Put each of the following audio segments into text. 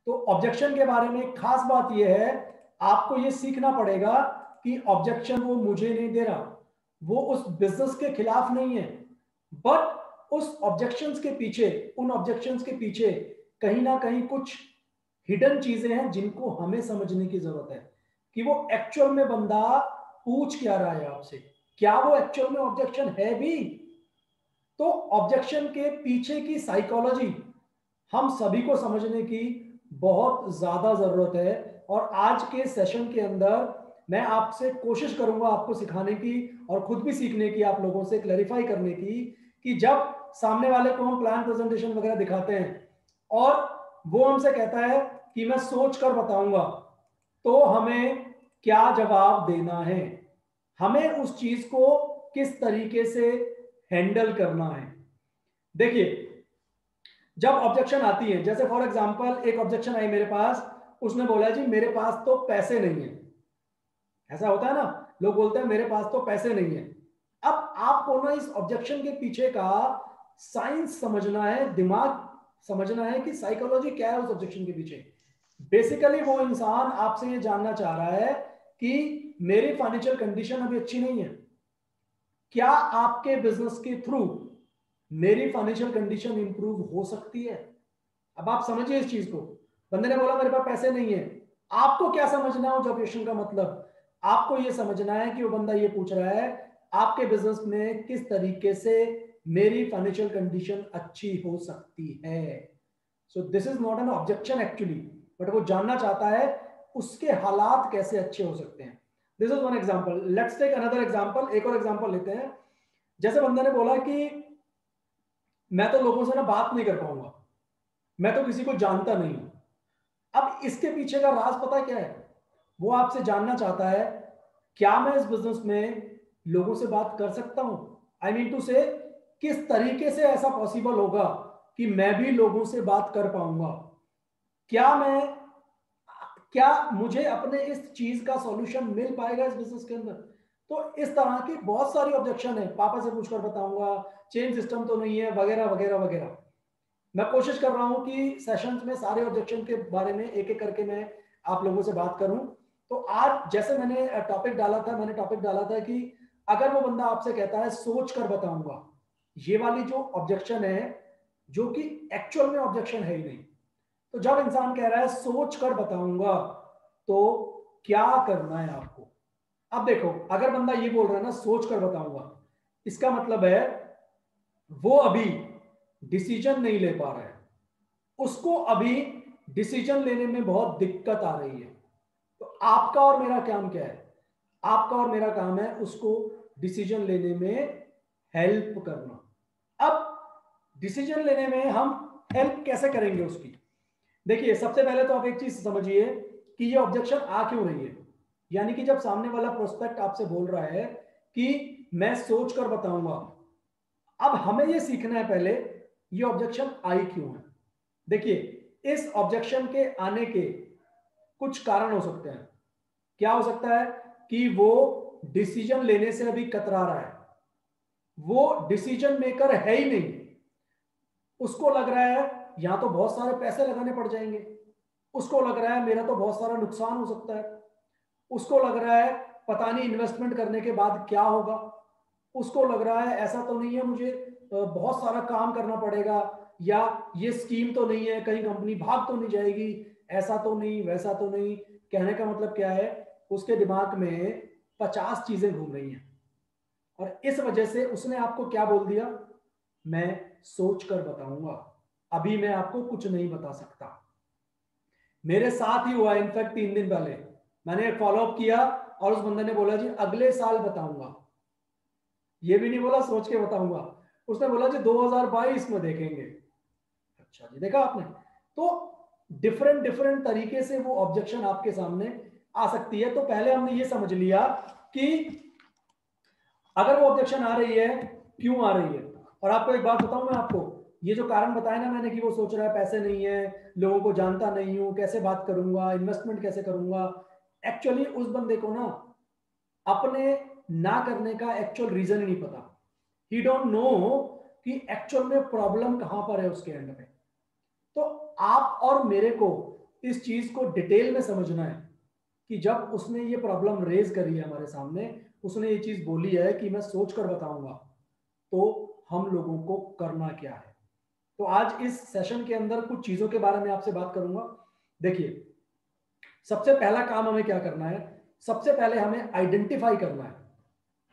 तो ऑब्जेक्शन के बारे में खास बात यह है, आपको यह सीखना पड़ेगा कि ऑब्जेक्शन वो मुझे नहीं दे रहा, वो उस बिजनेस के खिलाफ नहीं है, बट उस ऑब्जेक्शंस के पीछे, उन ऑब्जेक्शंस के पीछे कहीं ना कहीं कुछ हिडन चीजें हैं जिनको हमें समझने की जरूरत है कि वो एक्चुअल में बंदा पूछ क्या रहा है आपसे, क्या वो एक्चुअल में ऑब्जेक्शन है भी। तो ऑब्जेक्शन के पीछे की साइकोलॉजी हम सभी को समझने की बहुत ज्यादा जरूरत है। और आज के सेशन के अंदर मैं आपसे कोशिश करूंगा आपको सिखाने की और खुद भी सीखने की, आप लोगों से क्लैरिफाई करने की कि जब सामने वाले को हम प्लान प्रेजेंटेशन वगैरह दिखाते हैं और वो हमसे कहता है कि मैं सोच कर बताऊंगा, तो हमें क्या जवाब देना है, हमें उस चीज को किस तरीके से हैंडल करना है। देखिए, जब ऑब्जेक्शन आती है, जैसे फॉर एग्जांपल एक ऑब्जेक्शन आई मेरे पास, उसने बोला जी मेरे पास तो पैसे नहीं है। ऐसा होता है ना, लोग बोलते हैं मेरे पास तो पैसे नहीं है। अब आपको ना इस ऑब्जेक्शन के पीछे का साइंस समझना है, दिमाग समझना है कि साइकोलॉजी क्या है उस ऑब्जेक्शन के पीछे। बेसिकली वो इंसान आपसे ये जानना चाह रहा है कि मेरी फाइनेंशियल कंडीशन अभी अच्छी नहीं है, क्या आपके बिजनेस के थ्रू मेरी फाइनेंशियल कंडीशन इंप्रूव हो सकती है। अब आप समझिए इस चीज को, बंदे ने बोला मेरे पास पैसे नहीं है, आपको क्या समझना है उस ऑब्जेक्शन का मतलब, आपको यह समझना है कि वो बंदा ये पूछ रहा है आपके बिजनेस में किस तरीके से मेरी फाइनेंशियल कंडीशन अच्छी हो सकती है। So this is not an objection actually, but वो जानना चाहता है उसके हालात कैसे अच्छे हो सकते हैं। This is one example, let's take another example, एक और एग्जांपल लेते हैं। जैसे बंदे ने बोला कि मैं तो लोगों से ना बात नहीं कर पाऊंगा, मैं तो किसी को जानता नहीं हूं। अब इसके पीछे का राज पता क्या है, वो आपसे जानना चाहता है क्या मैं इस बिजनेस में लोगों से बात कर सकता हूं, आई मीन टू से किस तरीके से ऐसा पॉसिबल होगा कि मैं भी लोगों से बात कर पाऊंगा, क्या मुझे अपने इस चीज का सॉल्यूशन मिल पाएगा इस बिजनेस के अंदर। तो इस तरह की बहुत सारी ऑब्जेक्शन है, पापा से पूछकर बताऊंगा, चेन सिस्टम तो नहीं है, वगैरह वगैरह वगैरह। मैं कोशिश कर रहा हूं कि सेशंस में सारे ऑब्जेक्शन के बारे में एक एक करके मैं आप लोगों से बात करूं। तो आज जैसे मैंने टॉपिक डाला था, मैंने टॉपिक डाला था कि अगर वो बंदा आपसे कहता है सोच कर बताऊंगा, ये वाली जो ऑब्जेक्शन है, जो कि एक्चुअल में ऑब्जेक्शन है ही नहीं। तो जब इंसान कह रहा है सोच कर बताऊंगा, तो क्या करना है आपको। अब देखो, अगर बंदा ये बोल रहा है ना सोच कर बताऊंगा, इसका मतलब है वो अभी डिसीजन नहीं ले पा रहा है, उसको अभी डिसीजन लेने में बहुत दिक्कत आ रही है। तो आपका और मेरा काम क्या है, आपका और मेरा काम है उसको डिसीजन लेने में हेल्प करना। अब डिसीजन लेने में हम हेल्प कैसे करेंगे उसकी। देखिए, सबसे पहले तो आप एक चीज समझिए कि ये ऑब्जेक्शन आ क्यों रही है। यानी कि जब सामने वाला प्रोस्पेक्ट आपसे बोल रहा है कि मैं सोच कर बताऊंगा, अब हमें ये सीखना है पहले ये ऑब्जेक्शन आई क्यों है। देखिए, इस ऑब्जेक्शन के आने के कुछ कारण हो सकते हैं। क्या हो सकता है कि वो डिसीजन लेने से अभी कतरा रहा है, वो डिसीजन मेकर है ही नहीं, उसको लग रहा है यहां तो बहुत सारे पैसे लगाने पड़ जाएंगे, उसको लग रहा है मेरा तो बहुत सारा नुकसान हो सकता है, उसको लग रहा है पता नहीं इन्वेस्टमेंट करने के बाद क्या होगा, उसको लग रहा है ऐसा तो नहीं है मुझे बहुत सारा काम करना पड़ेगा, या ये स्कीम तो नहीं है कहीं कंपनी भाग तो नहीं जाएगी, ऐसा तो नहीं वैसा तो नहीं। कहने का मतलब क्या है, उसके दिमाग में 50 चीजें घूम रही हैं और इस वजह से उसने आपको क्या बोल दिया, मैं सोच कर बताऊंगा, अभी मैं आपको कुछ नहीं बता सकता। मेरे साथ ही हुआ, इनफैक्ट 3 दिन पहले मैंने एक फॉलोअप किया और उस बंदे ने बोला जी अगले साल बताऊंगा, ये भी नहीं बोला सोच के बताऊंगा, उसने बोला जी 2022 में देखेंगे। अच्छा जी, देखा आपने। तो डिफरेंट डिफरेंट तरीके से वो ऑब्जेक्शन आपके सामने आ सकती है। तो पहले हमने ये समझ लिया कि अगर वो ऑब्जेक्शन आ रही है क्यों आ रही है। और आपको एक बात बताऊं मैं आपको, ये जो कारण बताया ना मैंने कि वो सोच रहा है पैसे नहीं है, लोगों को जानता नहीं हूं, कैसे बात करूंगा, इन्वेस्टमेंट कैसे करूंगा, एक्चुअली उस बंदे को ना अपने ना करने का एक्चुअल रीजन ही नहीं पता। ही डोंट नो कि एक्चुअल में प्रॉब्लम कहां पर है उसके एंड में। तो आप और मेरे को इस चीज को डिटेल में समझना है कि जब उसने ये प्रॉब्लम रेज करी है हमारे सामने, उसने ये चीज बोली है कि मैं सोच कर बताऊंगा, तो हम लोगों को करना क्या है। तो आज इस सेशन के अंदर कुछ चीजों के बारे में आपसे बात करूंगा। देखिए, सबसे पहला काम हमें क्या करना है, सबसे पहले हमें आइडेंटिफाई करना है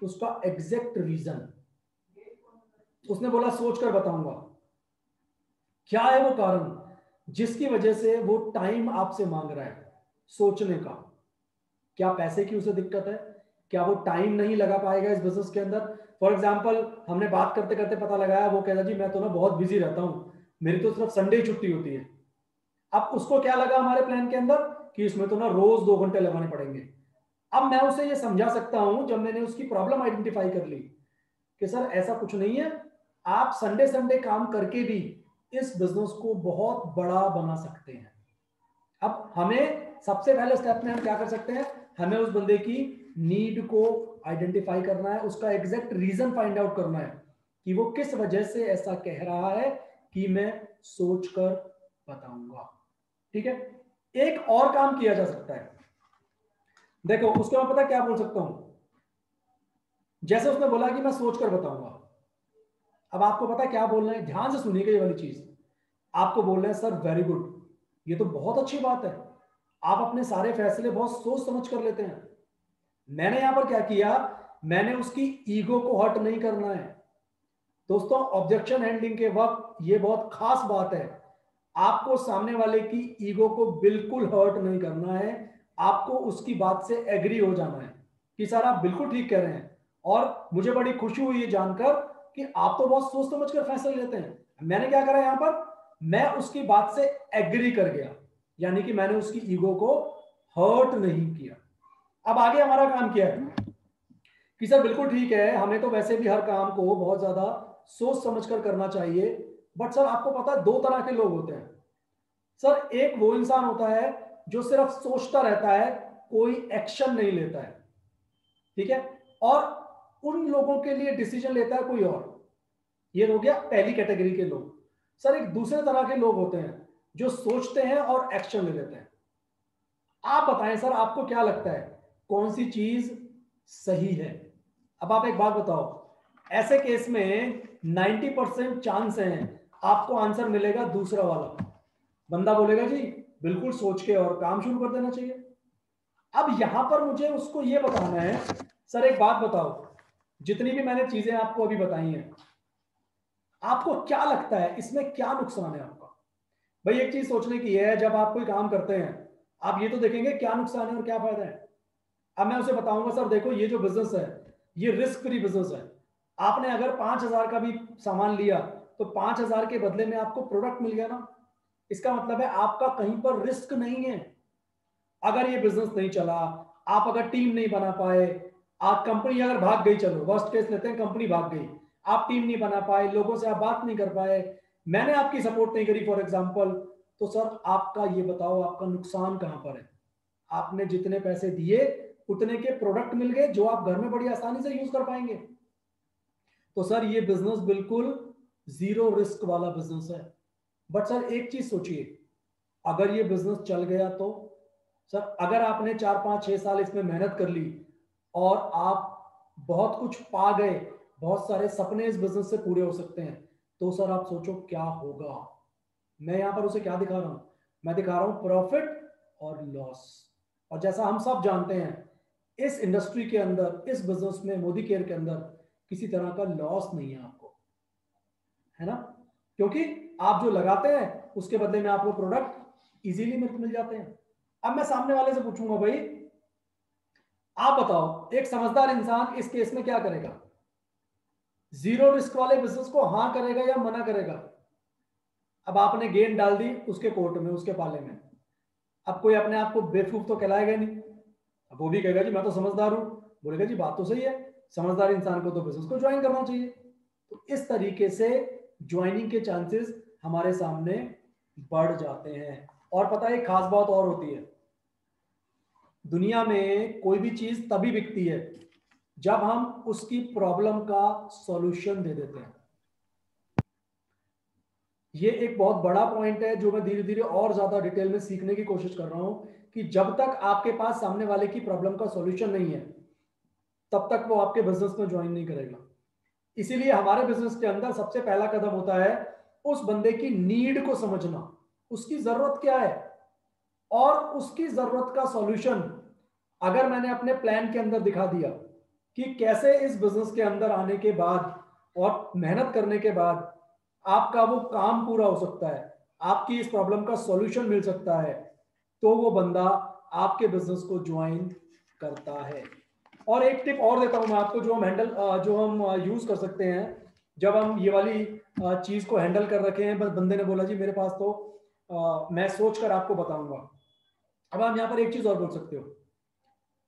उसका एग्जैक्ट रीजन। उसने बोला सोच कर बताऊंगा, क्या है वो कारण जिसकी वजह से वो टाइम आपसे मांग रहा है सोचने का। क्या पैसे की उसे दिक्कत है, क्या वो टाइम नहीं लगा पाएगा इस बिजनेस के अंदर। फॉर एग्जाम्पल, हमने बात करते करते पता लगाया वो कहता जी मैं तो ना बहुत बिजी रहता हूँ, मेरी तो सिर्फ संडे छुट्टी होती है। अब उसको क्या लगा हमारे प्लान के अंदर कि इसमें तो ना रोज 2 घंटे लगाने पड़ेंगे। अब मैं उसे ये समझा सकता हूं जब मैंने उसकी प्रॉब्लम आइडेंटिफाई कर ली कि सर ऐसा कुछ नहीं है, आप संडे संडे काम करके भी इस बिजनेस को बहुत बड़ा बना सकते हैं। अब हमें सबसे पहले स्टेप में हम क्या कर सकते हैं, हमें उस बंदे की नीड को आइडेंटिफाई करना है, उसका एग्जैक्ट रीजन फाइंड आउट करना है कि वो किस वजह से ऐसा कह रहा है कि मैं सोचकर बताऊंगा। ठीक है, एक और काम किया जा सकता है। देखो, उसको मैं पता क्या बोल सकता हूं, जैसे उसने बोला कि मैं सोचकर बताऊंगा, अब आपको पता क्या बोलना है, ध्यान से सुनिएगा ये वाली चीज। आपको बोलना है सर वेरी गुड, ये तो बहुत अच्छी बात है, आप अपने सारे फैसले बहुत सोच समझ कर लेते हैं। मैंने यहां पर क्या किया, मैंने उसकी ईगो को हर्ट नहीं करना है। दोस्तों, ऑब्जेक्शन हैंडलिंग के वक्त ये बहुत खास बात है, आपको सामने वाले की ईगो को बिल्कुल हर्ट नहीं करना है, आपको उसकी बात से एग्री हो जाना है कि सर आप बिल्कुल ठीक कह रहे हैं, और मुझे बड़ी खुशी हुई ये जानकर कि आप तो बहुत सोच समझ कर फैसले लेते हैं। मैंने क्या करा यहां पर, मैं उसकी बात से एग्री कर गया, यानी कि मैंने उसकी ईगो को हर्ट नहीं किया। अब आगे हमारा काम क्या है कि सर बिल्कुल ठीक है, हमें तो वैसे भी हर काम को बहुत ज्यादा सोच समझ कर करना चाहिए, बट सर आपको पता है 2 तरह के लोग होते हैं। सर एक वो इंसान होता है जो सिर्फ सोचता रहता है, कोई एक्शन नहीं लेता है, ठीक है, और उन लोगों के लिए डिसीजन लेता है कोई और। ये हो गया पहली कैटेगरी के लोग। सर एक दूसरे तरह के लोग होते हैं जो सोचते हैं और एक्शन ले लेते हैं। आप बताएं सर, आपको क्या लगता है कौन सी चीज सही है। अब आप एक बात बताओ, ऐसे केस में 90% चांस है आपको आंसर मिलेगा दूसरा वाला। बंदा बोलेगा जी बिल्कुल सोच के और काम शुरू कर देना चाहिए। अब यहां पर मुझे उसको यह बताना है, सर एक बात बताओ, जितनी भी मैंने चीजें आपको अभी बताई हैं, आपको क्या लगता है इसमें क्या नुकसान है आपका। भाई एक चीज सोचने की है, जब आप कोई काम करते हैं आप ये तो देखेंगे क्या नुकसान है और क्या फायदा है। अब मैं उसे बताऊंगा सर देखो ये जो बिजनेस है ये रिस्क फ्री बिजनेस है, आपने अगर 5,000 का भी सामान लिया तो 5,000 के बदले में आपको प्रोडक्ट मिल गया ना, इसका मतलब है आपका कहीं पर रिस्क नहीं है। अगर ये बिजनेस नहीं चला, आप अगर टीम नहीं बना पाए, आप कंपनी अगर भाग गई, चलो वर्स्ट केस लेते हैं कंपनी भाग गई, आप टीम नहीं बना पाए, लोगों से आप बात नहीं कर पाए, मैंने आपकी सपोर्ट नहीं करी फॉर एग्जांपल, तो सर आपका ये बताओ आपका नुकसान कहां पर है। आपने जितने पैसे दिए उतने के प्रोडक्ट मिल गए जो आप घर में बड़ी आसानी से यूज कर पाएंगे। तो सर ये बिजनेस बिल्कुल जीरो रिस्क वाला बिजनेस है। बट सर एक चीज सोचिए, अगर ये बिजनेस चल गया तो, सर अगर आपने 4 5 6 साल इसमें मेहनत कर ली और आप बहुत कुछ पा गए, बहुत सारे सपने इस बिजनेस से पूरे हो सकते हैं, तो सर आप सोचो क्या होगा। मैं यहां पर उसे क्या दिखा रहा हूं, मैं दिखा रहा हूं प्रॉफिट और लॉस। और जैसा हम सब जानते हैं इस इंडस्ट्री के अंदर, इस बिजनेस में, मोदी केयर के अंदर किसी तरह का लॉस नहीं है आपको, है ना, क्योंकि आप जो लगाते हैं उसके बदले में आपको प्रोडक्ट इजीली मिल जाते हैं। अब मैं सामने वाले से पूछूंगा भाई आप बताओ एक समझदार इंसान इस केस में क्या करेगा, जीरो रिस्क वाले बिजनेस को हाँ करेगा या मना करेगा। अब आपने गेंद डाल दी उसके कोर्ट में, उसके पाले में, अब कोई अपने आप को बेवकूफ तो कहलाएगा नहीं, अब वो भी कहेगा जी मैं तो समझदार हूं, बोलेगा जी बात तो सही है, समझदार इंसान को तो बिजनेस को ज्वाइन करना चाहिए। तो इस तरीके से ज्वाइनिंग के चांसेस हमारे सामने बढ़ जाते हैं। और पता है एक खास बात और होती है, दुनिया में कोई भी चीज तभी बिकती है जब हम उसकी प्रॉब्लम का सॉल्यूशन दे देते हैं। ये एक बहुत बड़ा पॉइंट है जो मैं धीरे धीरे और ज्यादा डिटेल में सीखने की कोशिश कर रहा हूं, कि जब तक आपके पास सामने वाले की प्रॉब्लम का सॉल्यूशन नहीं है तब तक वो आपके बिजनेस में ज्वाइन नहीं करेगा। इसीलिए हमारे बिजनेस के अंदर सबसे पहला कदम होता है उस बंदे की नीड को समझना, उसकी जरूरत क्या है, और उसकी जरूरत का सॉल्यूशन अगर मैंने अपने प्लान के अंदर दिखा दिया कि कैसे इस बिजनेस के अंदर आने के बाद और मेहनत करने के बाद आपका वो काम पूरा हो सकता है, आपकी इस प्रॉब्लम का सॉल्यूशन मिल सकता है, तो वो बंदा आपके बिजनेस को ज्वाइन करता है। और एक टिप और देता हूं मैं आपको, जो हम यूज कर सकते हैं जब हम ये वाली चीज को हैंडल कर रखे हैं। बस बंदे ने बोला जी मेरे पास तो मैं सोच कर आपको बताऊंगा। अब हम यहाँ पर एक चीज और बोल सकते हो,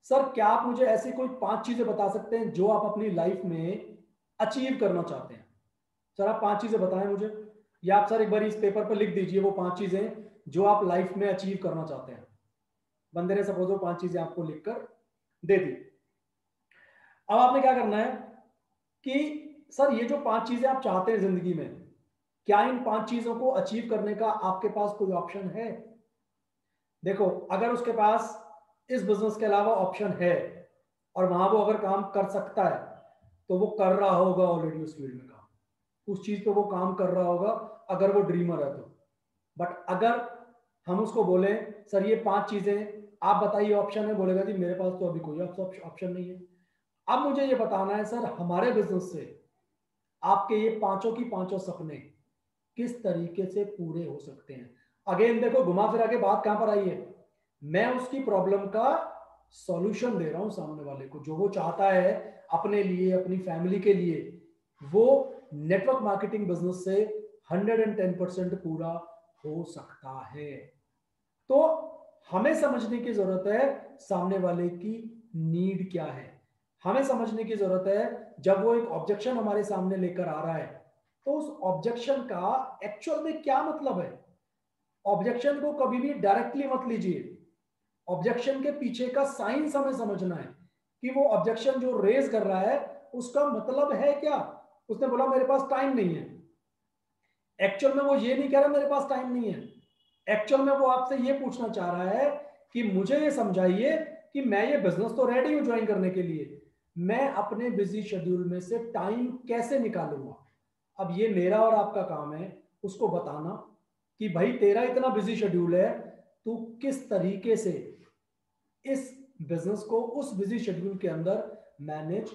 सर क्या आप मुझे ऐसी कोई 5 चीजें बता सकते हैं जो आप अपनी लाइफ में अचीव करना चाहते हैं? सर आप 5 चीजें बताएं मुझे, या आप सर एक बार इस पेपर पर लिख दीजिए वो 5 चीजें जो आप लाइफ में अचीव करना चाहते हैं। बंदे ने सपोज वो 5 चीजें आपको लिखकर दे दी। अब आपने क्या करना है कि सर ये जो 5 चीजें आप चाहते हैं जिंदगी में, क्या इन 5 चीजों को अचीव करने का आपके पास कोई ऑप्शन है? देखो अगर उसके पास इस बिजनेस के अलावा ऑप्शन है और वहां वो अगर काम कर सकता है तो वो कर रहा होगा ऑलरेडी उस फील्ड में काम, उस चीज पे वो काम कर रहा होगा अगर वो ड्रीमर है तो। बट अगर हम उसको बोले सर ये 5 चीजें आप बताइए ऑप्शन है, बोलेगा जी मेरे पास तो अभी कोई ऑप्शन नहीं है। अब मुझे ये बताना है सर हमारे बिजनेस से आपके ये पांचों की पांचों सपने किस तरीके से पूरे हो सकते हैं। अगेन देखो घुमा फिरा के बात कहां पर आई है, मैं उसकी प्रॉब्लम का सॉल्यूशन दे रहा हूं सामने वाले को, जो वो चाहता है अपने लिए अपनी फैमिली के लिए, वो नेटवर्क मार्केटिंग बिजनेस से 110% पूरा हो सकता है। तो हमें समझने की जरूरत है सामने वाले की नीड क्या है, हमें समझने की जरूरत है जब वो एक ऑब्जेक्शन हमारे सामने लेकर आ रहा है तो उस ऑब्जेक्शन का एक्चुअल में क्या मतलब है। ऑब्जेक्शन को कभी भी डायरेक्टली मत लीजिए, ऑब्जेक्शन के पीछे का साइंस हमें समझना है कि वो ऑब्जेक्शन जो रेज कर रहा है उसका मतलब है क्या। उसने बोला मेरे पास टाइम नहीं है, एक्चुअल में वो ये नहीं कह रहा मेरे पास टाइम नहीं है, एक्चुअल में वो आपसे ये पूछना चाह रहा है कि मुझे ये समझाइए कि मैं ये बिजनेस तो रेडी हूं ज्वाइन करने के लिए, मैं अपने बिजी शेड्यूल में से टाइम कैसे निकालूंगा। अब ये मेरा और आपका काम है उसको बताना कि भाई तेरा इतना बिजी शेड्यूल है, तू किस तरीके से इस बिजनेस को उस बिजी शेड्यूल के अंदर मैनेज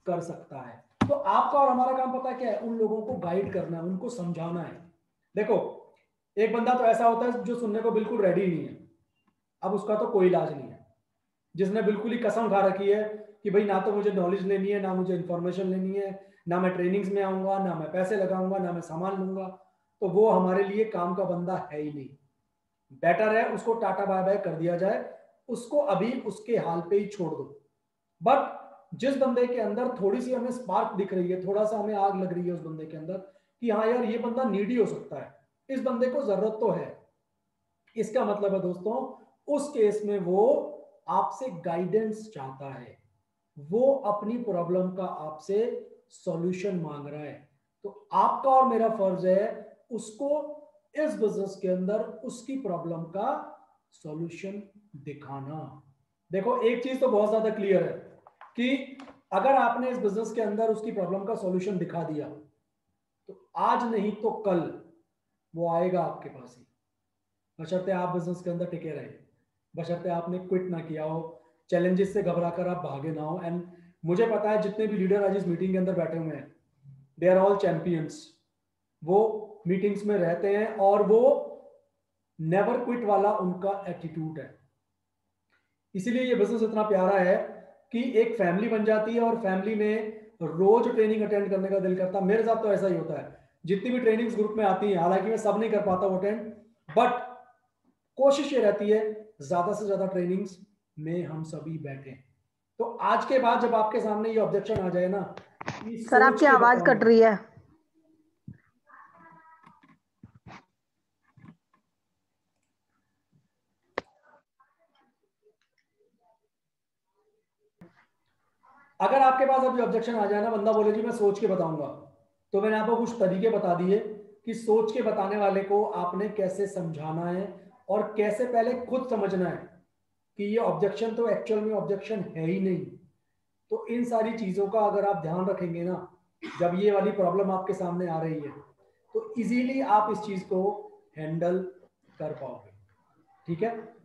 कर सकता है। तो आपका और हमारा काम पता क्या है, उन लोगों को गाइड करना है, उनको समझाना है। देखो एक बंदा तो ऐसा होता है जो सुनने को बिल्कुल रेडी नहीं है, अब उसका तो कोई इलाज नहीं है। जिसने बिल्कुल ही कसम खा रखी है कि भाई ना तो मुझे नॉलेज लेनी है, ना मुझे इंफॉर्मेशन लेनी है, ना मैं ट्रेनिंग्स में आऊंगा, ना मैं पैसे लगाऊंगा, ना मैं सामान लूंगा, तो वो हमारे लिए काम का बंदा है ही नहीं। बेटर है उसको टाटा बाय बाय कर दिया जाए, उसको अभी उसके हाल पे ही छोड़ दो। बट जिस बंदे के अंदर थोड़ी सी हमें स्पार्क दिख रही है, थोड़ा सा हमें आग लग रही है उस बंदे के अंदर कि हाँ यार ये बंदा नीडी हो सकता है, इस बंदे को जरूरत तो है, इसका मतलब है दोस्तों उस केस में वो आपसे गाइडेंस चाहता है, वो अपनी प्रॉब्लम का आपसे सॉल्यूशन मांग रहा है। तो आपका और मेरा फर्ज है उसको इस बिजनेस के अंदर उसकी प्रॉब्लम का सॉल्यूशन दिखाना। देखो एक चीज तो बहुत ज्यादा क्लियर है कि अगर आपने इस बिजनेस के अंदर उसकी प्रॉब्लम का सॉल्यूशन दिखा दिया तो आज नहीं तो कल वो आएगा आपके पास ही, बशर्ते आप बिजनेस के अंदर टिके रहे, बशर्ते आपने क्विट ना किया हो, चैलेंजेस से घबरा कर आप भागे ना हो। एंड मुझे पता है जितने भी लीडर आज इस मीटिंग के अंदर बैठे हुए हैं दे आर ऑल चैंपियंस, वो मीटिंग्स में रहते हैं और वो नेवर क्विट वाला उनका एटीट्यूड है। इसीलिए ये बिजनेस इतना प्यारा है कि एक फैमिली बन जाती है और फैमिली में रोज ट्रेनिंग अटेंड करने का दिल करता है। मेरे साथ तो ऐसा ही होता है, जितनी भी ट्रेनिंग्स ग्रुप में आती हैं, हालांकि मैं सब नहीं कर पाता वो अटेंड, बट कोशिश ये रहती है ज्यादा से ज्यादा ट्रेनिंग्स में हम सभी बैठे। तो आज के बाद जब आपके सामने ये ऑब्जेक्शन आ जाए ना, ये सर सोच आपकी के आवाज कट बताना। रही है। अगर आपके पास अभी ऑब्जेक्शन आ जाए ना, बंदा बोले जी मैं सोच के बताऊंगा, तो मैंने आपको कुछ तरीके बता दिए कि सोच के बताने वाले को आपने कैसे समझाना है और कैसे पहले खुद समझना है कि ये ऑब्जेक्शन तो एक्चुअल में ऑब्जेक्शन है ही नहीं। तो इन सारी चीजों का अगर आप ध्यान रखेंगे ना, जब ये वाली प्रॉब्लम आपके सामने आ रही है, तो इजीली आप इस चीज को हैंडल कर पाओगे। ठीक है।